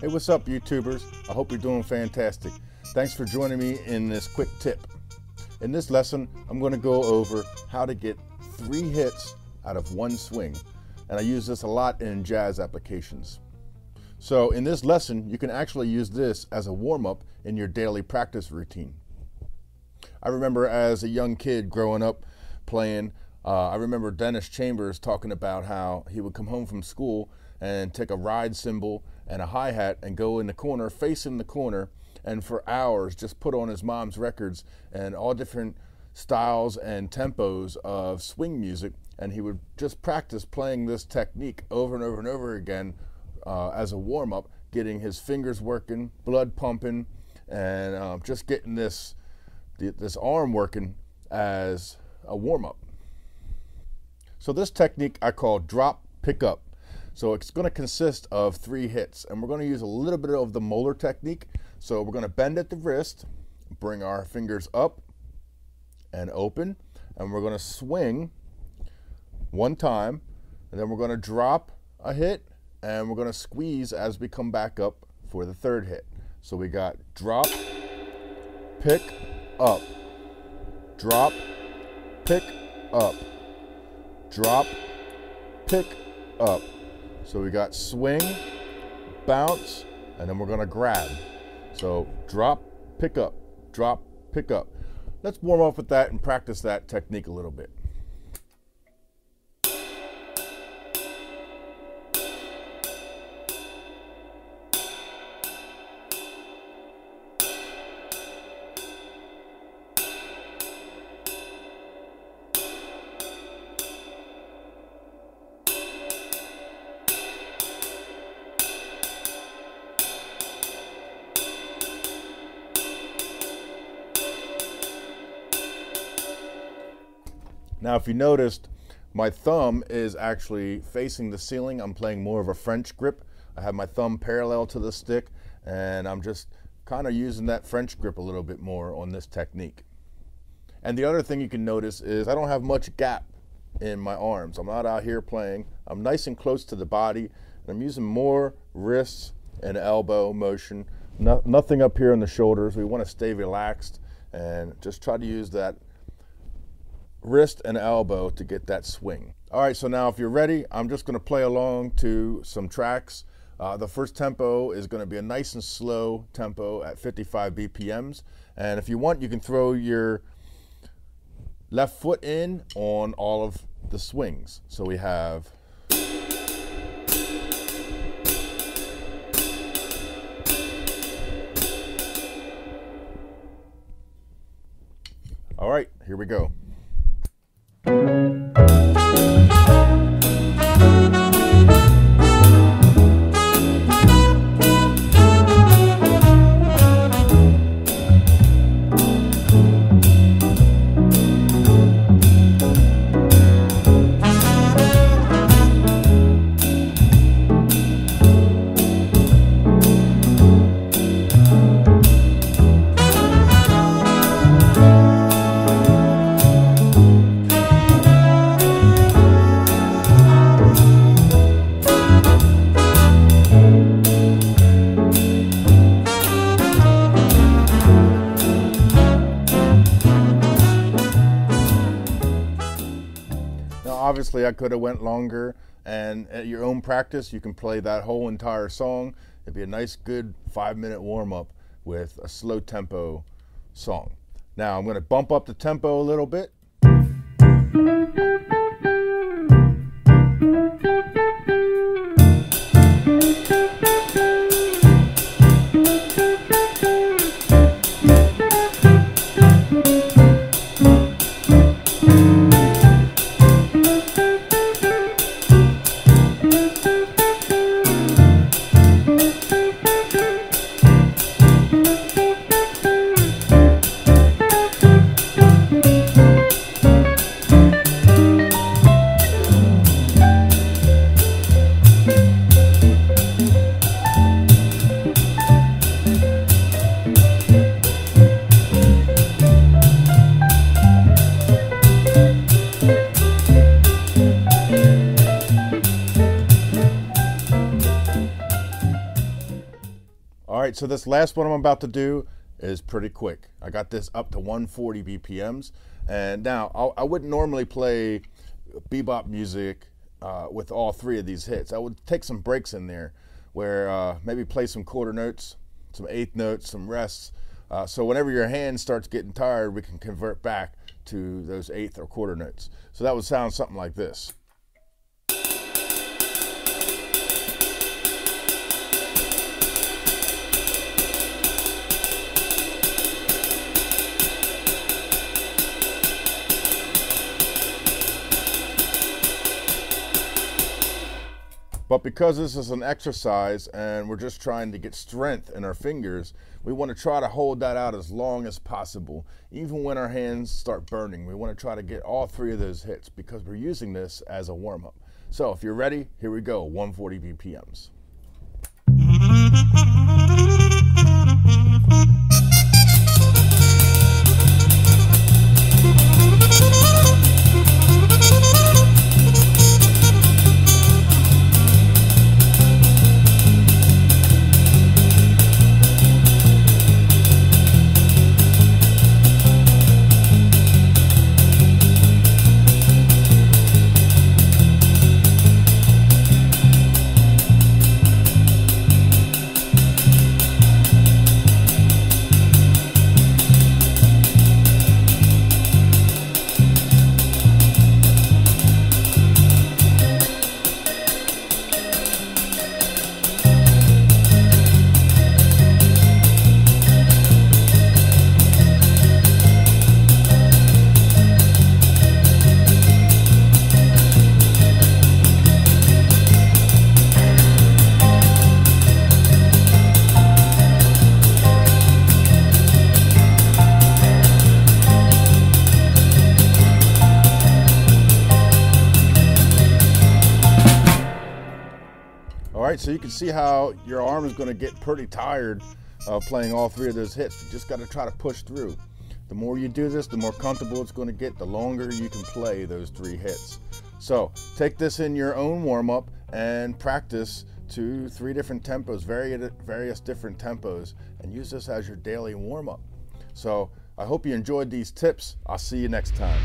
Hey, what's up, YouTubers? I hope you're doing fantastic. Thanks for joining me in this quick tip. In this lesson, I'm going to go over how to get 3 hits out of 1 swing. And I use this a lot in jazz applications. So in this lesson, you can actually use this as a warm-up in your daily practice routine. I remember as a young kid growing up playing, I remember Dennis Chambers talking about how he would come home from school and take a ride cymbal and a hi-hat and go in the corner, facing the corner, and for hours just put on his mom's records and all different styles and tempos of swing music, and he would just practice playing this technique over and over and over again as a warm-up, getting his fingers working, blood pumping, and just getting this arm working as a warm-up. So this technique I call drop, pick up. So it's going to consist of 3 hits, and we're going to use a little bit of the molar technique. So we're going to bend at the wrist, bring our fingers up and open, and we're going to swing 1 time, and then we're going to drop a hit, and we're going to squeeze as we come back up for the 3rd hit. So we got drop, pick, up, drop, pick, up, drop, pick, up. So we got swing, bounce, and then we're going to grab. So drop, pick up, drop, pick up. Let's warm up with that and practice that technique a little bit. Now, if you noticed, my thumb is actually facing the ceiling. I'm playing more of a French grip. I have my thumb parallel to the stick, and I'm just kind of using that French grip a little bit more on this technique. And the other thing you can notice is I don't have much gap in my arms. I'm not out here playing. I'm nice and close to the body, and I'm using more wrists and elbow motion. Nothing up here in the shoulders. We want to stay relaxed and just try to use that wrist and elbow to get that swing. All right, so now if you're ready, I'm just going to play along to some tracks. The first tempo is going to be a nice and slow tempo at 55 BPMs. And if you want, you can throw your left foot in on all of the swings. So we have all right, here we go. Obviously, I could have went longer, and at your own practice, you can play that whole entire song. It'd be a nice, good 5-minute warm-up with a slow tempo song. Now, I'm going to bump up the tempo a little bit. All right, so this last one I'm about to do is pretty quick. I got this up to 140 BPMs. And now I wouldn't normally play bebop music with all three of these hits. I would take some breaks in there where maybe play some quarter notes, some eighth notes, some rests. So whenever your hand starts getting tired, we can convert back to those eighth or quarter notes. So that would sound something like this. But because this is an exercise and we're just trying to get strength in our fingers, we want to try to hold that out as long as possible. Even when our hands start burning, we want to try to get all three of those hits because we're using this as a warm-up. So if you're ready, here we go, 140 BPMs. All right, so you can see how your arm is going to get pretty tired of playing all three of those hits. You just got to try to push through. The more you do this, the more comfortable it's going to get, the longer you can play those three hits. So take this in your own warm-up and practice to 3 different tempos, various different tempos, and use this as your daily warm-up. So I hope you enjoyed these tips. I'll see you next time.